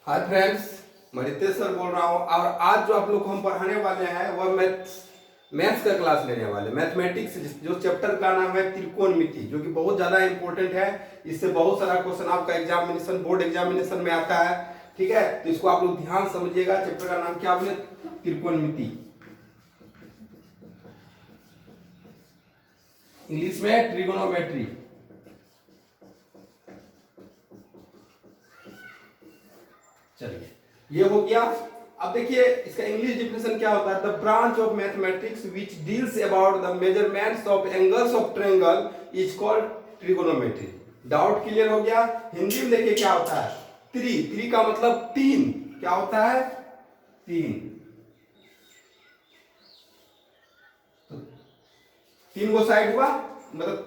Hi friends, मैं Ritesh sir बोल रहा हूँ। और आज जो आप लोग को हम पढ़ाने वाले हैं वह मैथ्स का क्लास लेने वाले। मैथमेटिक्स जो चैप्टर का नाम है त्रिकोणमिति, जो कि बहुत ज़्यादा इंपॉर्टेंट है। इससे बहुत सारा क्वेश्चन आपका एग्जामिनेशन, बोर्ड एग्जामिनेशन में आता है। ठीक है, तो इसको आप लोग ध्यान समझिएगा। चैप्टर का नाम क्या बोले? त्रिकोणमिति, इंग्लिश में ट्रिगोनोमेट्री। चलिए, ये हो गया। अब देखिए इसका इंग्लिश डिफिनेशन क्या होता है। The branch of mathematics which deals about the measurements of angles of triangle is called trigonometry. Doubt clear हो गया? हिंदी में देखिए क्या होता है। त्रि का मतलब तीन। क्या होता है? तीन। तो तीन गो साइड हुआ, मतलब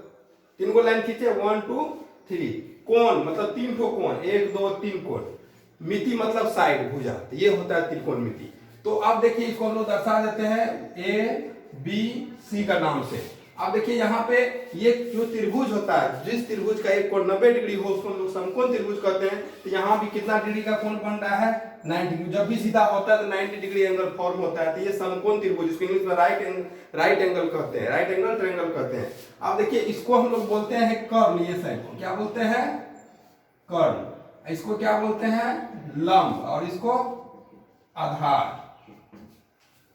तीन गो लाइन खींचे, 1 2 3। कोण मतलब तीन ठो कोण, 1 2 3 कोण। मिति मतलब साइड, भुजा। तो ये होता है त्रिकोणमिति। तो अब देखिए इसको हम लोग दर्शा देते हैं ए बी सी का नाम से। अब देखिए यहाँ पे ये जो त्रिभुज होता है, जिस त्रिभुज का एक कोण 90 डिग्री हो उसको हम लोग समकोण त्रिभुज कहते हैं। तो यहाँ भी कितना डिग्री का कोण बन रहा है? 90 डिग्री। जब भी सीधा होता है तो 90 डिग्री एंगल फॉर्म होता है। तो ये समकोण त्रिभुज, इसको इंग्लिश में राइट एंगल कहते हैं, राइट एंगल ट्रायंगल कहते हैं। अब देखिए इसको हम लोग बोलते हैं कर्ण। ये साइड को क्या बोलते हैं? कर्ण। इसको क्या बोलते हैं? लंब। और इसको आधार।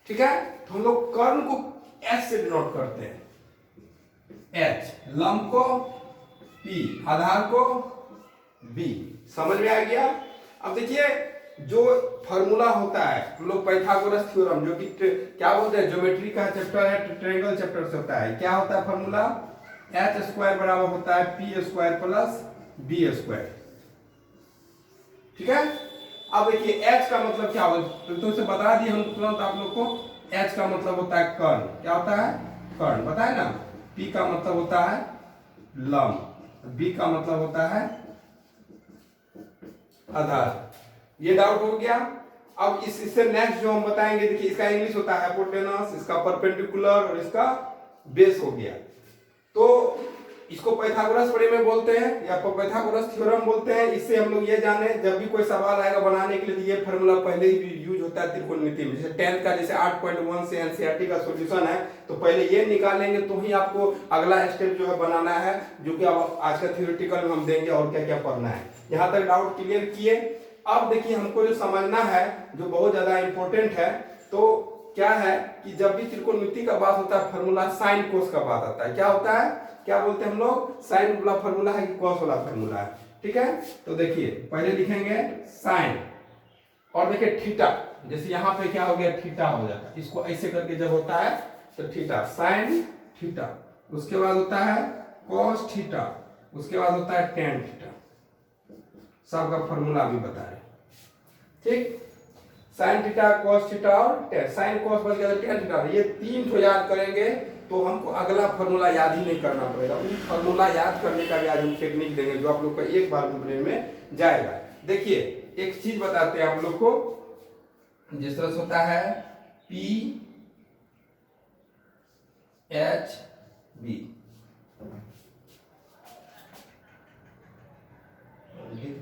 ठीक है, तो हम लोग कर्ण को एच से डिनोट करते हैं। एच, लंब को पी, आधार को बी। समझ में आ गया? अब देखिए जो फॉर्मूला होता है, हम लोग पाइथागोरस थ्योरम, जो कि क्या बोलते हैं, ज्योमेट्री का चैप्टर है, ट्रायंगल चैप्टर से होता है। क्या होता है फॉर्मूला? एच स्क्वायर बराबर होता है P square plus B square. ठीक है, अब देखिए h का मतलब क्या होता है, तो इसे बता दिए हम तुरंत आप लोग को। h का मतलब होता है कर्ण। क्या होता है? कर्ण। बताए ना। p का मतलब होता है लंब, b का मतलब होता है आधार। ये डाउट हो गया। अब इससे नेक्स्ट जो हम बताएंगे, देखिए इसका इंग्लिश होता है हाइपोटेनस, इसका परपेंडिकुलर और इसका बेस हो गया। तो इसको पाइथागोरस प्रमेय बोलते हैं या पाइथागोरस थ्योरम बोलते हैं। इससे हम लोग ये जाने, जब भी कोई सवाल आएगा बनाने के लिए, तो ये फार्मूला पहले ही यूज होता है त्रिकोणमिति में। जैसे 10th का जैसे 8.1 से एनसीईआरटी का सॉल्यूशन है, तो पहले ये निकालेंगे तो ही आपको अगला स्टेप जो है बनाना है, जो कि अब आज का थ्योरेटिकल में हम देंगे और क्या क्या पढ़ना है। यहाँ तक डाउट क्लियर किए। अब देखिए हमको जो समझना है, जो बहुत ज्यादा इंपॉर्टेंट है, तो क्या है कि जब भी त्रिकोणमिति का बात होता है, फार्मूला साइन कोस का बात आता है। क्या होता है? क्या बोलते हैं हम लोग? साइन वाला फार्मूला है कि कॉस वाला फार्मूला है? ठीक है, तो देखिए पहले लिखेंगे साइन, और देखिए थीटा। जैसे यहाँ पे क्या हो गया? थीटा हो जाता है। इसको ऐसे करके जब होता है तो थीटा, साइन थीटा। उसके बाद होता है कॉस थीटा, उसके बाद होता है टेन थीटा। सबका फार्मूला भी बताएं। ठीक, साइन थीटा, कॉस थीटा और टेन। साइन कॉस बच गया, टेन थीटा। ये तीन को याद करेंगे तो हमको अगला फार्मूला याद ही नहीं करना पड़ेगा। उन फार्मूला याद करने का भी आज हम टेक्निक देंगे, जो आप लोग को एक बार में ब्रेन में जाएगा। देखिए एक चीज बताते हैं आप लोग को। जिस तरह से होता है P H B,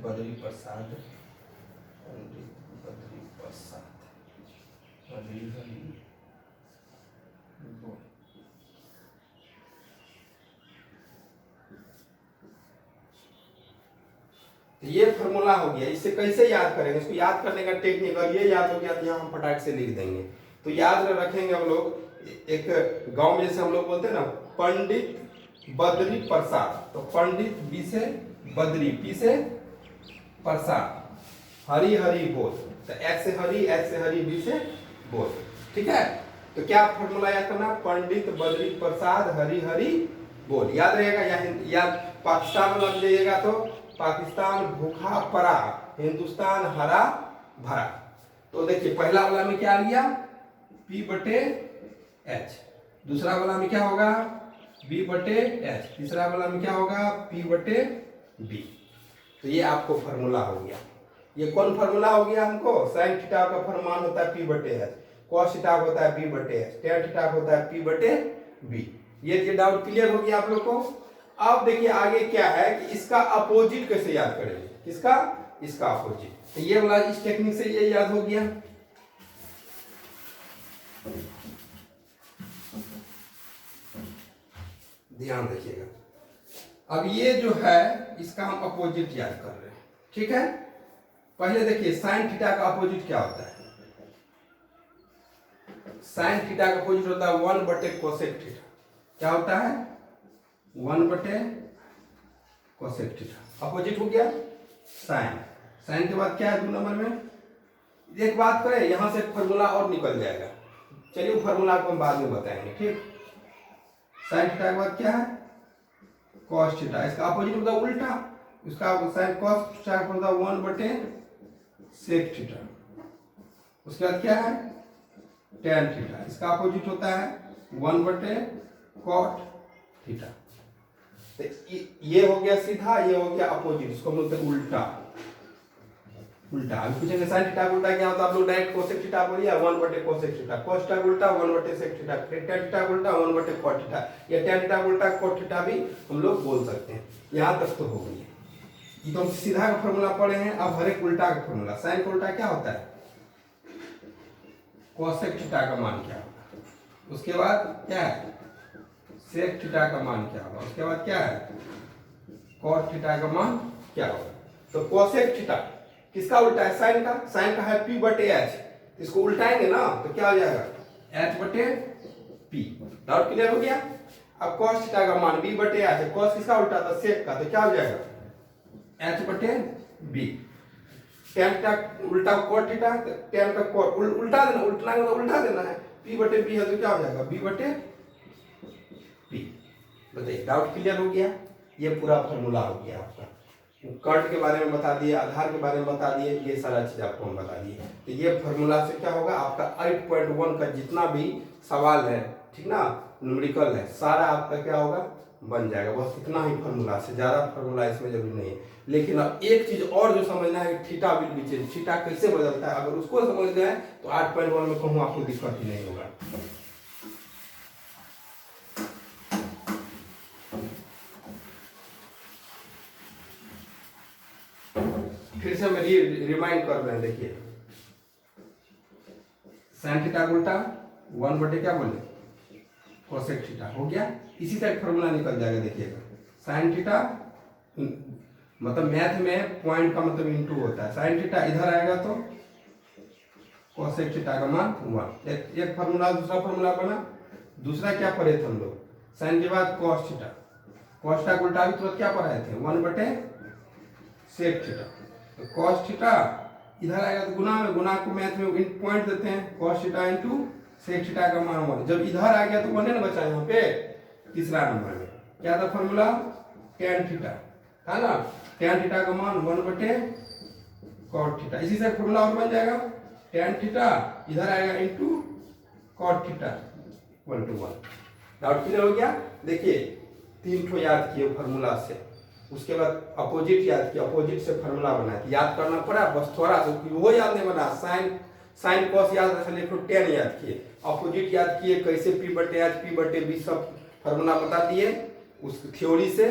Badri Prasad, ये फार्मूला हो गया। इससे कैसे याद करेंगे? इसको याद करने का टेक्निक, और ये याद हो गया तो यहाँ हम फटाक से लिख देंगे। तो याद रखेंगे हम लोग। एक गांव में जैसे हम लोग बोलते हैं ना, पंडित बद्री प्रसाद। तो पंडित बी से बद्री, पी से प्रसाद, हरी हरी बोल। तो एच से हरी, एच से हरी, बी से बोल। ठीक है, तो क्या फॉर्मूला याद करना? पंडित बद्री प्रसाद हरी हरी बोल। याद रहेगा? या पाकिस्तान में लग जाइएगा तो पाकिस्तान भूखा पड़ा, हिंदुस्तान हरा भरा। तो देखिए पहला वाला में क्या लिया? P बटे H। दूसरा वाला में क्या होगा? B बटे H। तीसरा वाला में क्या होगा? P बटे B। तो ये आपको फार्मूला हो गया। ये कौन फार्मूला हो गया हमको? साइन थीटा का फरमान होता है P बटे H, कॉस थीटा होता है P बटे H, टेन थीटा होता है P बटे B। ये डाउट क्लियर हो गया आप लोग को। अब देखिए आगे क्या है कि इसका अपोजिट कैसे याद करेंगे। किसका? इसका अपोजिट। तो ये वाला इस टेक्निक से ये याद हो गया। ध्यान रखिएगा। अब ये जो है इसका हम अपोजिट याद कर रहे हैं, ठीक है। पहले देखिए साइन थीटा का अपोजिट क्या होता है। साइन थीटा का अपोजिट होता है 1 कोसेक थीटा। क्या होता है? 1 कोसेक थीटा अपोजिट हो गया साइन। साइन के बाद क्या है 2 नंबर में? एक बात करें, यहां से फॉर्मूला और निकल जाएगा। चलिए फॉर्मूला को हम बाद में बताएंगे, ठीक। साइन थीटा के बाद क्या है? Cos theta. इसका अपोजिट मतलब उल्टा, इसका साइन कॉस थीटा का मतलब 1/सेक थीटा। उसके बाद क्या है? Tan theta. इसका अपोजिट होता है 1/कॉट थीटा। तो ये हो गया सीधा, ये हो गया अपोजिट, इसको बोलते हैं उल्टा। उल्टा अभी पूछेंगे साइन थीटा का उल्टा क्या होता है, आप लोग डायरेक्ट कोसेक थीटा बोलिए 1/कोसेक थीटा। कॉस थीटा का उल्टा 1/सेक थीटा। टेन थीटा का उल्टा 1/कॉट थीटा। या टेन थीटा का उल्टा कॉट थीटा भी हम लोग बोल सकते हैं। यहाँ तक तो हो गई। ये तो हम सीधा का फॉर्मूला पढ़े हैं। अब हर एक उल्टा का फॉर्मूला। साइन का उल्टा क्या होता है? कोसेक थीटा का मान क्या होगा। उसके बाद क्या है? सेक थीटा का मान क्या होगा। उसके बाद क्या है? कॉट थीटा का मान क्या होगा। तो कोसेक थीटा किसका उल्टा है? साइन का। साइन का है p/h। इसको उल्टाएंगे ना तो क्या हो जाएगा? h/p। डाउट क्लियर हो गया। अब कॉस थीटा का मान b/h है। कॉस किसका उल्टा था? सेक का। तो क्या हो जाएगा? h/b। टेन का उल्टा कॉट थीटा, टेन का कॉट उल्टा देना, उल्टा देना है। p/b है तो क्या हो जाएगा? b/p। बताइए डाउट क्लियर हो गया। ये पूरा फॉर्मूला हो गया आपका। कर्ट के बारे में बता दिए, आधार के बारे में बता दिए, ये सारा चीज आपको हम बता दिए। तो ये फॉर्मूला से क्या होगा, आपका 8.1 का जितना भी सवाल है, ठीक ना, न्यूमेरिकल है, सारा आपका क्या होगा, बन जाएगा। बस इतना ही फॉर्मूला, से ज्यादा फॉर्मूला इसमें जरूरी नहीं है। लेकिन अब एक चीज और जो समझना है कि theta will be change, theta कैसे बदलता है, अगर उसको समझ गए तो 8.1 में कहूँ आपको दिक्कत ही नहीं होगा। फिर से हम रिमाइंड कर रहे हैं। देखिए साइन थीटा का उल्टा 1 क्या बोले, कोसेक थीटा हो गया। इसी तरह फॉर्मूला निकल जाएगा। देखिएगा साइन थीटा मतलब मैथ में पॉइंट का मतलब इनटू होता है। साइन थीटा इधर आएगा तो कोसेक थीटा का मान 1। एक फॉर्मूला, दूसरा फॉर्मूला बना। दूसरा क्या पढ़े थे हम लोग, साइन के बाद कॉस थीटा। कॉस थीटा का उल्टा भी तो क्या पढ़ाए थे, 1/सेक थीटा। तो कॉस थीटा इधर आएगा तो गुना में, गुना को मैथ में इन पॉइंट देते हैं, cos theta into sec theta का मान 1। जब इधर आ गया तो 1 ना बचा यहाँ पे। तीसरा नंबर में क्या था फॉर्मूला, टेन थीटा था ना। टेन थीटा का मान 1/कॉट थीटा। इसी से फॉर्मूला और बन जाएगा, टेन थीटा इधर आएगा into cot theta 1/1। Doubt clear हो गया। देखिए 3 ठो याद किए फॉर्मूला से, उसके बाद अपोजिट याद किया, अपोजिट से फॉर्मूला बना, याद करना पड़ा बस थोड़ा सा, वो याद नहीं बना। साइन कॉस याद रखा, लेकिन 10 याद किए, अपोजिट याद किए, कैसे p/h p/b सब फॉर्मूला बता दिए। उस थ्योरी से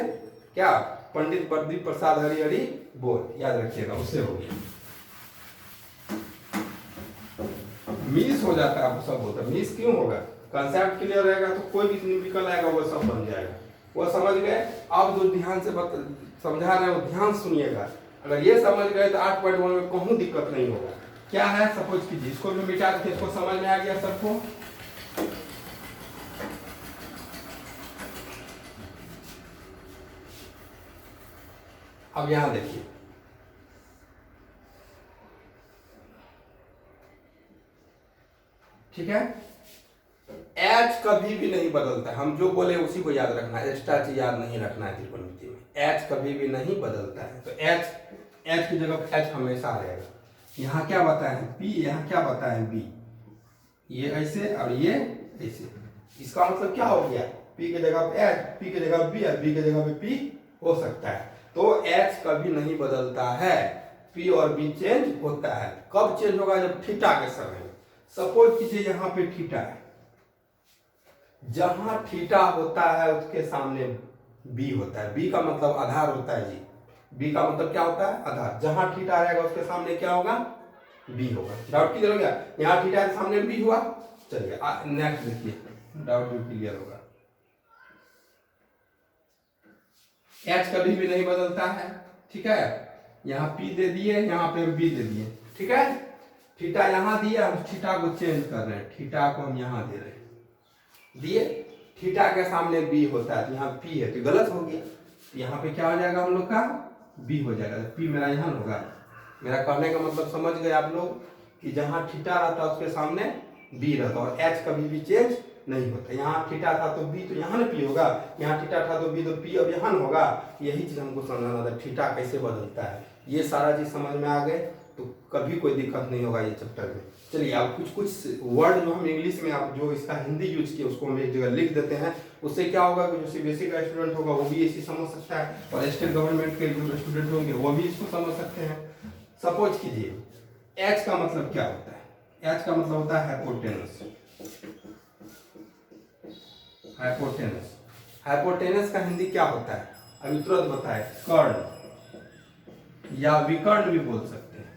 क्या, पंडित प्रदीप प्रसाद हरिहरि बोल, याद रखिएगा, उससे हो गया। मिस हो जाता है, सब होता है। मिस क्यों होगा, कंसेप्ट क्लियर रहेगा तो कोई भी न्यूमेरिकल आएगा वो सब बन जाएगा। वो समझ गए। अब जो ध्यान से समझा रहे हैं वो ध्यान सुनिएगा। अगर ये समझ गए तो 8.1 में कहूँ दिक्कत नहीं होगा। क्या है, सपोज कीजिए इसको भी मिटा देते, इसको समझ में आ गया सबको। अब यहां देखिए, ठीक है, एच कभी भी नहीं बदलता है। हम जो बोले उसी को याद रखना है, एक्स्ट्रा चीज याद नहीं रखना है त्रिकोणमिति में। एच कभी भी नहीं बदलता है। तो एच की जगह एच हमेशा रहेगा। यहाँ क्या बताए हैं, पी, यहाँ क्या बताए हैं, बी। ये ऐसे और ये ऐसे, इसका मतलब क्या हो गया, पी के जगह पे एच, पी के जगह बी और बी के जगह पे पी हो सकता है। तो एच कभी नहीं बदलता है, पी और बी चेंज होता है। कब चेंज होगा, जब थीटा के समय। सपोज कीजिए यहाँ पे थीटा है, जहां थीटा होता है उसके सामने बी होता है। बी का मतलब आधार होता है जी, बी का मतलब क्या होता है आधार, जहां थीटा रहेगा उसके सामने क्या होगा बी होगा। डाउट क्लियर हो गया, यहाँ थीटा के सामने बी हुआ। चलिए नेक्स्ट देखिए, डाउट भी क्लियर होगा। एच कभी भी नहीं बदलता है, ठीक है। यहाँ पी दे दिए, यहाँ पे बी दे दिए, ठीक है। थीटा यहाँ दिए, हम थीटा को चेंज कर रहे हैं, थीटा को हम यहाँ दे रहे हैं, दिए। थीटा के सामने बी होता है तो यहाँ पी है तो गलत हो गया, तो यहाँ पे क्या हो जाएगा हम लोग का बी हो जाएगा, तो पी मेरा यहाँ होगा। मेरा कहने का मतलब समझ गए आप लोग कि जहाँ थीटा रहता है उसके सामने बी रहता है, और एच कभी भी चेंज नहीं होता। यहाँ थीटा था तो बी तो यहाँ ना पी होगा, यहाँ थीटा था तो बी तो पी अब यहाँ होगा। यही चीज हमको समझना था, थीटा कैसे बदलता है। ये सारा चीज समझ में आ गए तो कभी कोई दिक्कत नहीं होगा ये चैप्टर में। चलिए अब कुछ कुछ वर्ड जो हम इंग्लिश में आप जो इसका हिंदी यूज किए उसको हम एक जगह लिख देते हैं। उससे क्या होगा कि जो सीबीएसई का स्टूडेंट होगा वो भी इसी समझ सकता है, और स्टेट गवर्नमेंट के जो स्टूडेंट होंगे वो भी इसको समझ सकते हैं। सपोज कीजिए एच का मतलब क्या होता है, एच का मतलब होता है हाइपोटेनस। हाइपोटेनस, हाइपोटेनस का हिंदी क्या होता है अभी तुरंत बताए, कर्ण या विकर्ण भी बोल सकते हैं।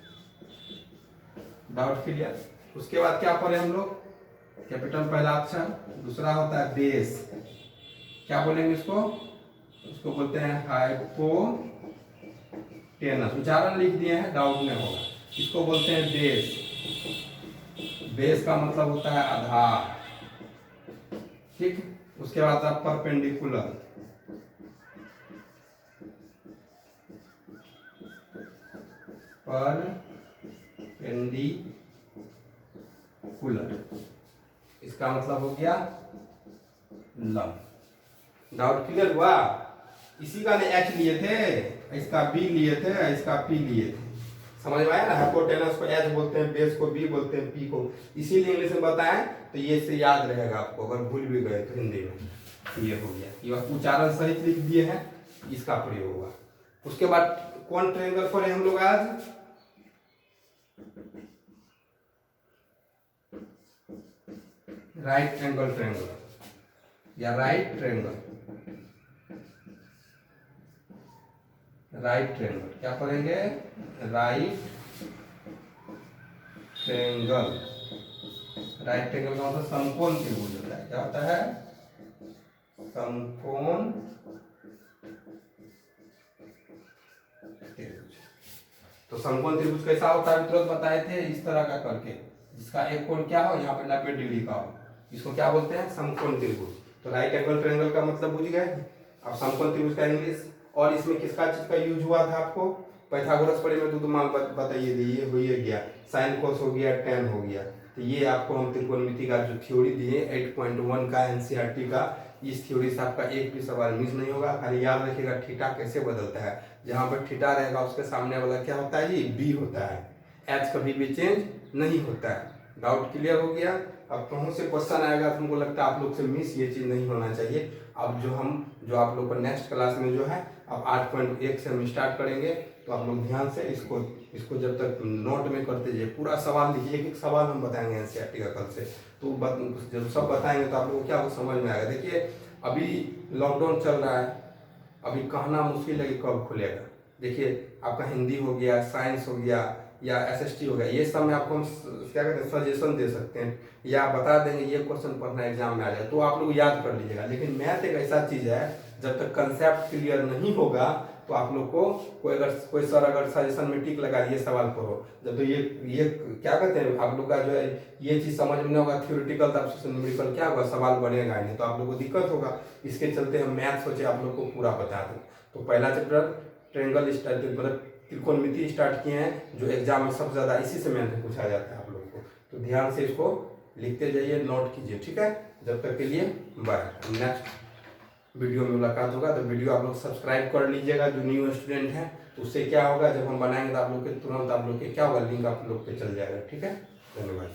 Doubt clear. उसके बाद क्या पढ़े हम लोग, कैपिटल पहला अक्षर, दूसरा होता है बेस, क्या बोलेंगे इसको, उसको बोलते हैं हाइपोटेनस, उच्चारण लिख दिए हैं डाउट में होगा। इसको बोलते हैं बेस, बेस का मतलब होता है आधार, ठीक। उसके बाद आप परपेंडिकुलर, परपेंडिकुलर, इसका मतलब हो गया लंब। डाउट क्लियर हुआ। इसी का ने एच लिए थे, इसका बी लिए थे, इसका पी लिए थे, समझ में आया ना। हाइपोटेनस को एच बोलते हैं, बेस को बी बोलते हैं, पी को इसीलिए इंग्लिश में बताएं तो ये से याद रहेगा आपको, अगर भूल भी गए तो हिंदी में। ये हो गया, ये उच्चारण सहित लिख दिए हैं, इसका प्रयोग हुआ। उसके बाद कौन ट्रायंगल पढ़े हम लोग आज, राइट एंगल ट्रायंगल या राइट ट्रायंगल, राइट ट्रायंगल क्या पढ़ेंगे, राइट ट्रायंगल। राइट ट्रायंगल का मतलब समकोण त्रिभुज होता है, क्या होता है समकोण त्रिभुज। तो समकोण त्रिभुज कैसा होता है तुरंत बताए थे, इस तरह का करके, जिसका एक कोण क्या हो यहाँ पे 90 डिग्री का हो, इसको क्या बोलते हैं समकोण त्रिभुज। तो राइट एंगल ट्रायंगल का मतलब बुझ गए अब, समकोण त्रिभुज का इंग्लिश। और इसमें किसका चीज का यूज हुआ था आपको, पाइथागोरस पढ़े में तो मान बताइए, ये हो गया साइन कोस हो गया, टेन हो गया। तो ये आपको हम त्रिकोणमिति का जो थ्योरी दिए 8.1 का एनसीईआरटी का, इस थ्योरी से आपका एक भी सवाल मिस नहीं होगा। खाली याद रखिएगा थीटा कैसे बदलता है, जहां पर थीटा रहेगा उसके सामने वाला क्या होता है जी बी होता है, एच कभी भी चेंज नहीं होता है। डाउट क्लियर हो गया। अब कहीं से क्वेश्चन आएगा तो हमको लगता है आप लोग से मिस ये चीज नहीं होना चाहिए। अब जो आप लोग को नेक्स्ट क्लास में जो है अब 8.1 से हम स्टार्ट करेंगे, तो आप लोग ध्यान से इसको जब तक नोट में करते जाइए, पूरा सवाल लिखिए, एक एक सवाल हम बताएंगे एनसीईआरटी का कल से, तो जब सब बताएंगे तो आप लोगों को क्या समझ में आएगा। देखिए अभी लॉकडाउन चल रहा है, अभी कहना मुश्किल है कि कब खुलेगा। देखिए आपका हिंदी हो गया, साइंस हो गया या एसएसटी हो गया, ये सब में आपको हम क्या कहते हैं सजेशन दे सकते हैं, या बता देंगे ये क्वेश्चन पढ़ना एग्जाम में आ जाए तो आप लोग याद कर लीजिएगा। लेकिन मैथ एक ऐसा चीज है, जब तक कंसेप्ट क्लियर नहीं होगा तो आप लोग को कोई सर अगर सजेशन में टिक लगा ये सवाल पढ़ो, जब तो ये क्या कहते हैं आप लोग का जो है ये चीज समझ में नहीं होगा थ्योरेटिकल, तब न्यूमेरिकल क्या होगा सवाल बनेगा नहीं, तो आप लोग को दिक्कत होगा। इसके चलते हम मैथ सोचे आप लोग को पूरा बता दें। तो पहला चैप्टर ट्रायंगल मतलब त्रिकोणमिति स्टार्ट किए हैं, जो एग्जाम में सबसे ज्यादा इसी से मैथ पूछा जाता है आप लोग को, तो ध्यान से इसको लिखते जाइए, नोट कीजिए, ठीक है। जब तक के लिए बाय, नेक्स्ट वीडियो में मुलाकात होगा। तो वीडियो आप लोग सब्सक्राइब कर लीजिएगा जो न्यू स्टूडेंट हैं, तो उससे क्या होगा जब हम बनाएंगे तो आप लोग के तुरंत आप लोग के क्या होगा लिंक आप लोग पे चल जाएगा, ठीक है। धन्यवाद।